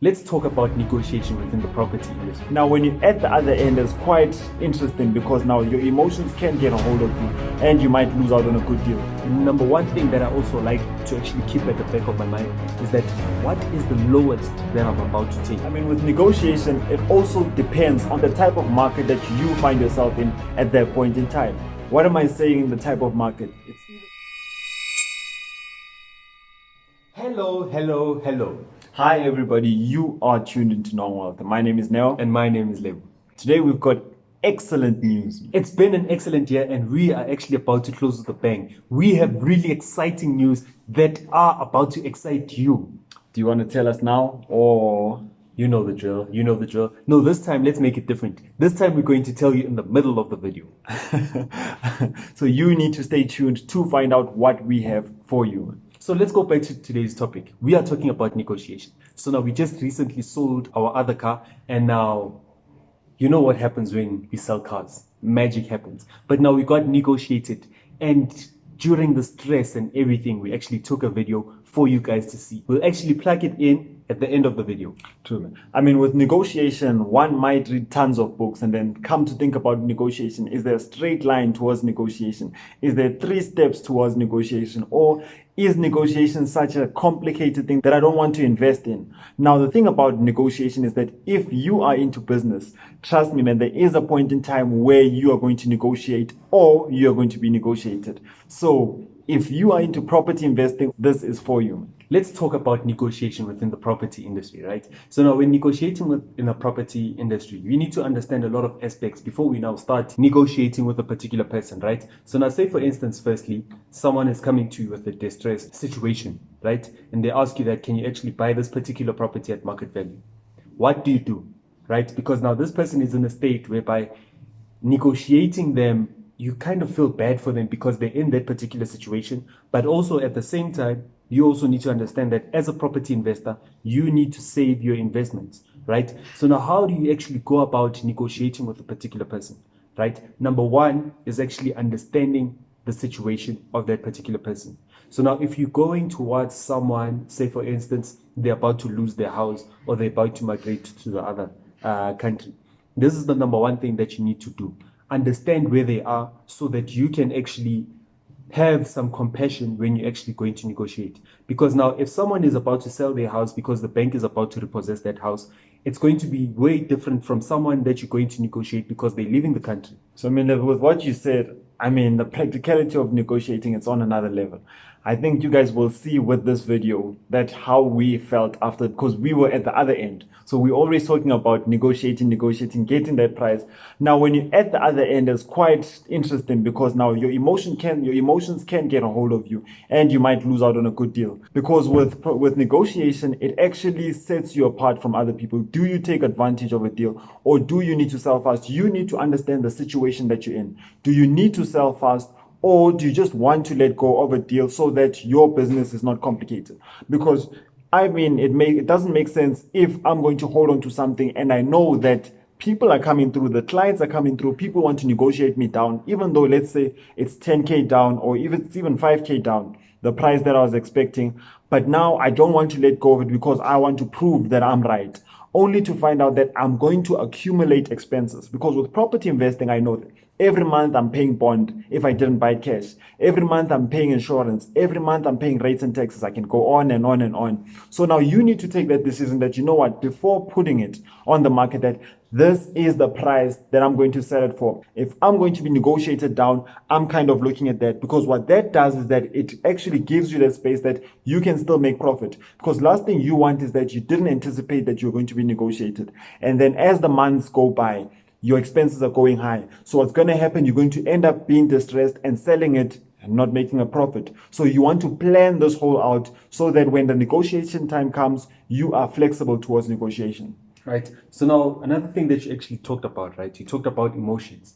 Let's talk about negotiation within the property industry. Now, when you're at the other end, it's quite interesting because now your emotions can get a hold of you and you might lose out on a good deal. Number one thing that I also like to actually keep at the back of my mind is that what is the lowest that I'm about to take? I mean, with negotiation, it also depends on the type of market that you find yourself in at that point in time. What am I saying, the type of market? It's Hello. Hi everybody, you are tuned into Non-Wealth. My name is Neo. And my name is Lebo. Today we've got excellent news. It's been an excellent year and we are actually about to close with a bang. We have really exciting news that are about to excite you. Do you want to tell us now or... You know the drill. No, this time let's make it different. This time we're going to tell you in the middle of the video. So you need to stay tuned to find out what we have for you. So let's go back to today's topic. We are talking about negotiation. So now we just recently sold our other car and now you know what happens when we sell cars. Magic happens. But now we got negotiated and during the stress and everything, we actually took a video for you guys to see. We'll actually plug it in at the end of the video. True. I mean, with negotiation, one might read tons of books and then come to think about negotiation. Is there a straight line towards negotiation? Is there 3 steps towards negotiation? Or is negotiation such a complicated thing that I don't want to invest in? Now, the thing about negotiation is that if you are into business, trust me, man, there is a point in time where you are going to negotiate or you are going to be negotiated. So if you are into property investing, this is for you. Let's talk about negotiation within the property industry, right? So now when negotiating within a property industry, we need to understand a lot of aspects before we now start negotiating with a particular person, right? So now say for instance, firstly, someone is coming to you with a distressed situation, right? And they ask you that, can you actually buy this particular property at market value? What do you do, right? Because now this person is in a state whereby negotiating them, you kind of feel bad for them because they're in that particular situation. But also at the same time, you also need to understand that as a property investor, you need to save your investments, right? So now how do you actually go about negotiating with a particular person, right? Number one is actually understanding the situation of that particular person. So now if you're going towards someone, say for instance, they're about to lose their house or they're about to migrate to the other country, this is the number one thing that you need to do. Understand where they are so that you can actually have some compassion when you're actually going to negotiate. Because now if someone is about to sell their house because the bank is about to repossess that house, it's going to be way different from someone that you're going to negotiate because they're leaving the country. So I mean, with what you said, I mean, the practicality of negotiating, it's on another level. I think you guys will see with this video that how we felt after, because we were at the other end. So we're always talking about negotiating, getting that price. Now, when you're at the other end, it's quite interesting because now your emotions can get a hold of you and you might lose out on a good deal. Because with negotiation, it actually sets you apart from other people. Do you take advantage of a deal or do you need to sell fast? You need to understand the situation that you're in. Do you need to sell fast? Or do you just want to let go of a deal so that your business is not complicated? Because I mean, it doesn't make sense if I'm going to hold on to something and I know that people are coming through, the clients are coming through, people want to negotiate me down, even though let's say it's 10K down or even 5K down, the price that I was expecting. But now I don't want to let go of it because I want to prove that I'm right, only to find out that I'm going to accumulate expenses. Because with property investing, I know that every month I'm paying bond if I didn't buy cash. Every month I'm paying insurance. Every month I'm paying rates and taxes. I can go on and on and on. So now you need to take that decision that, you know what, before putting it on the market, that this is the price that I'm going to sell it for. If I'm going to be negotiated down, I'm kind of looking at that, because what that does is that it actually gives you that space that you can still make profit. Because last thing you want is that you didn't anticipate that you're going to be negotiated. And then as the months go by, your expenses are going high. So what's going to happen, you're going to end up being distressed and selling it and not making a profit. So you want to plan this whole out so that when the negotiation time comes, you are flexible towards negotiation. Right. So now another thing that you actually talked about, right? You talked about emotions.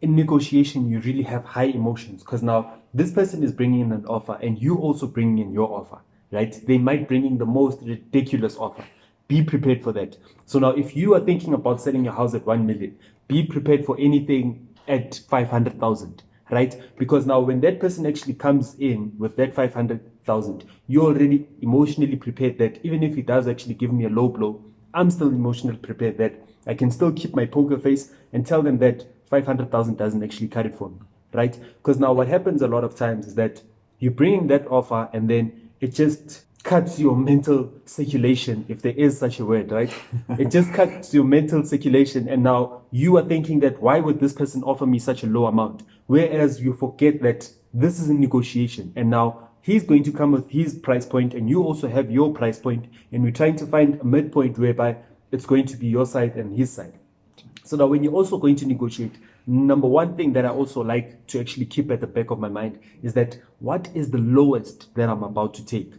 In negotiation, you really have high emotions because now this person is bringing in an offer and you also bringing in your offer, right? They might bring in the most ridiculous offer. Be prepared for that. So now if you are thinking about selling your house at 1 million, be prepared for anything at 500,000, right? Because now when that person actually comes in with that 500,000, you're already emotionally prepared that even if he does actually give me a low blow, I'm still emotionally prepared that I can still keep my poker face and tell them that 500,000 doesn't actually cut it for me, right? Because now what happens a lot of times is that you bring in that offer and then it just cuts your mental circulation, if there is such a word, right? It just cuts your mental circulation, and now you are thinking that why would this person offer me such a low amount? Whereas you forget that this is a negotiation, and now he's going to come with his price point and you also have your price point, and we're trying to find a midpoint whereby it's going to be your side and his side. So now when you're also going to negotiate, number one thing that I also like to actually keep at the back of my mind is that what is the lowest that I'm about to take?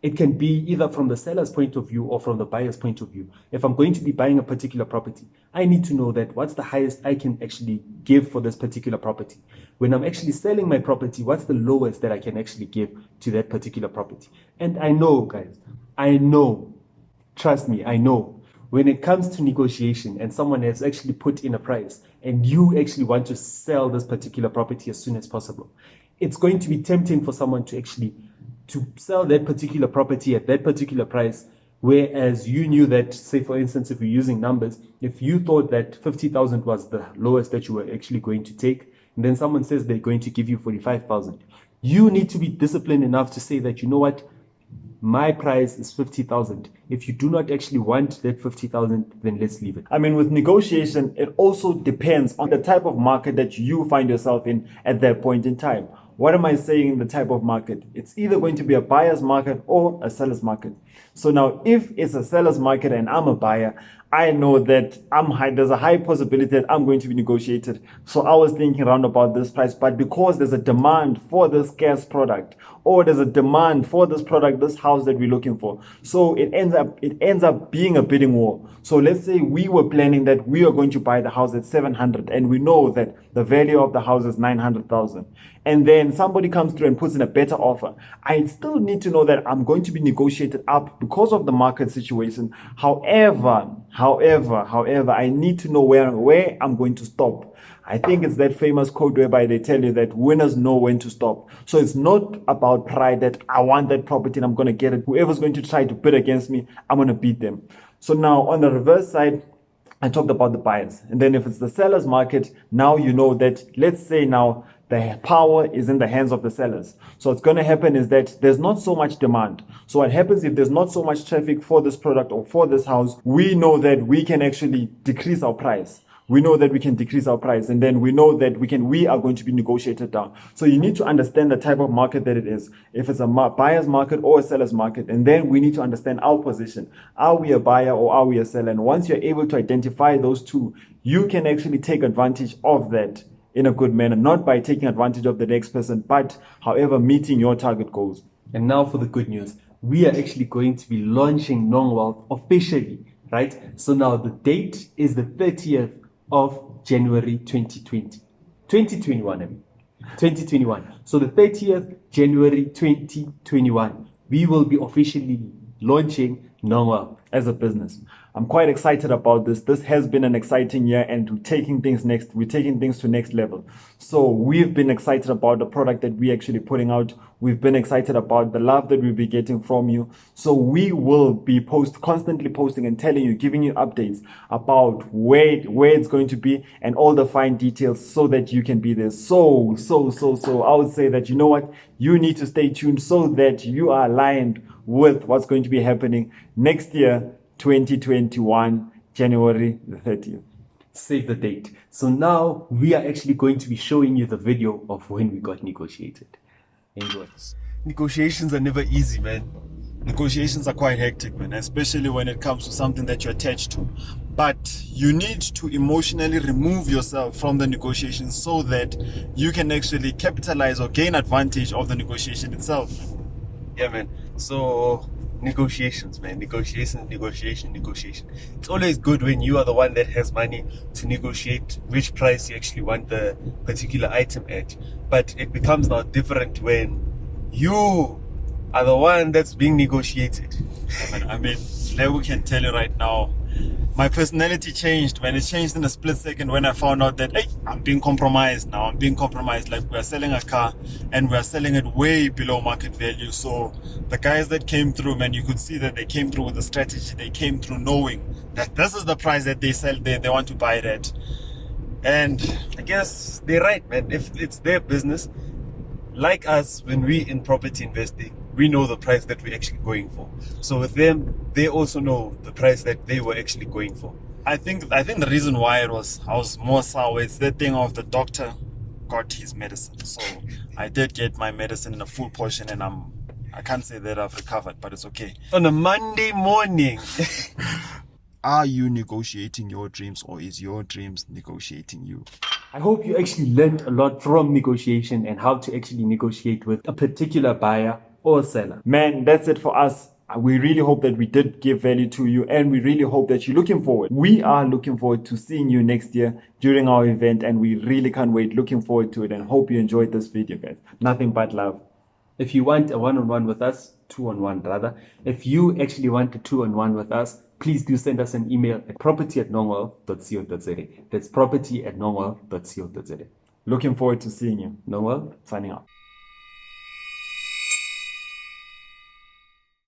It can be either from the seller's point of view or from the buyer's point of view. If I'm going to be buying a particular property, I need to know that what's the highest I can actually give for this particular property. When I'm actually selling my property, what's the lowest that I can actually give to that particular property? And I know, guys, I know, trust me, I know, when it comes to negotiation and someone has actually put in a price and you actually want to sell this particular property as soon as possible, it's going to be tempting for someone to actually to sell that particular property at that particular price, whereas you knew that, say for instance, if we're using numbers, if you thought that 50,000 was the lowest that you were actually going to take, and then someone says they're going to give you 45,000, you need to be disciplined enough to say that, you know what, my price is 50,000. If you do not actually want that 50,000, then let's leave it. I mean, with negotiation, it also depends on the type of market that you find yourself in at that point in time. What am I saying, the type of market? It's either going to be a buyer's market or a seller's market. So now if it's a seller's market and I'm a buyer, I know that there's a high possibility that I'm going to be negotiated. So I was thinking around about this price, but because there's a demand for this scarce product, or there's a demand for this product, this house that we're looking for, so it ends up being a bidding war. So let's say we were planning that we are going to buy the house at 700, and we know that the value of the house is 900,000, and then somebody comes through and puts in a better offer. I still need to know that I'm going to be negotiated up because of the market situation. However, I need to know where I'm going to stop. I think it's that famous quote whereby they tell you that winners know when to stop. So it's not about pride that I want that property and I'm going to get it. Whoever's going to try to bid against me, I'm going to beat them. So now on the reverse side, I talked about the buyers. And then if it's the seller's market, now you know that, let's say now the power is in the hands of the sellers. So what's going to happen is that there's not so much demand. So what happens if there's not so much traffic for this product or for this house, we know that we can actually decrease our price. We know that we can decrease our price, and then we know that we are going to be negotiated down. So you need to understand the type of market that it is. If it's a buyer's market or a seller's market, and then we need to understand our position. Are we a buyer or are we a seller? And once you're able to identify those two, you can actually take advantage of that in a good manner, not by taking advantage of the next person, but however meeting your target goals. And now for the good news. We are actually going to be launching Nongwealth officially, right? So now the date is the 30th of January 2021, I mean. 2021. So the 30th January 2021, we will be officially launching Nongwealth as a business. I'm quite excited about this. This has been an exciting year, and we're taking things to next level. So we've been excited about the product that we're actually putting out. We've been excited about the love that we'll be getting from you. So we will be constantly posting and telling you, giving you updates about where it's going to be and all the fine details so that you can be there. So I would say that, you know what, you need to stay tuned so that you are aligned with what's going to be happening next year, 2021, January the 30th. Save the date. So now we are actually going to be showing you the video of when we got negotiated. Enjoy. Negotiations are never easy, man. Negotiations are quite hectic, man, especially when it comes to something that you're attached to. But you need to emotionally remove yourself from the negotiation so that you can actually capitalize or gain advantage of the negotiation itself. Yeah, man. So negotiations, man. Negotiation. It's always good when you are the one that has money to negotiate which price you actually want the particular item at. But it becomes now different when you are the one that's being negotiated. I mean, Lego can tell you right now, my personality changed, man. It changed in a split second when I found out that, hey, I'm being compromised now. I'm being compromised. Like, we're selling a car and we're selling it way below market value. So the guys that came through, man, you could see that they came through with a strategy. They came through knowing that this is the price that they sell, they want to buy it at. And I guess they're right, man. If it's their business, like us, when we in property investing, we know the price that we're actually going for. So with them, they also know the price that they were actually going for. I think the reason why I was more sour, it's that thing of the doctor got his medicine. So I did get my medicine in a full portion, and I can't say that I've recovered, but it's okay. On a Monday morning. Are you negotiating your dreams, or is your dreams negotiating you? I hope you actually learned a lot from negotiation and how to actually negotiate with a particular buyer or seller. Man, that's it for us. We really hope that we did give value to you, and we really hope that you're looking forward. We are looking forward to seeing you next year during our event, and we really can't wait. Looking forward to it, and hope you enjoyed this video, guys. Nothing but love. If you want a one-on-one with us, two-on-one rather, if you actually want a two-on-one with us, please do send us an email at property@nongwell.co.za. That's property@nongwell.co.za. Looking forward to seeing you. Nongwell Signing out.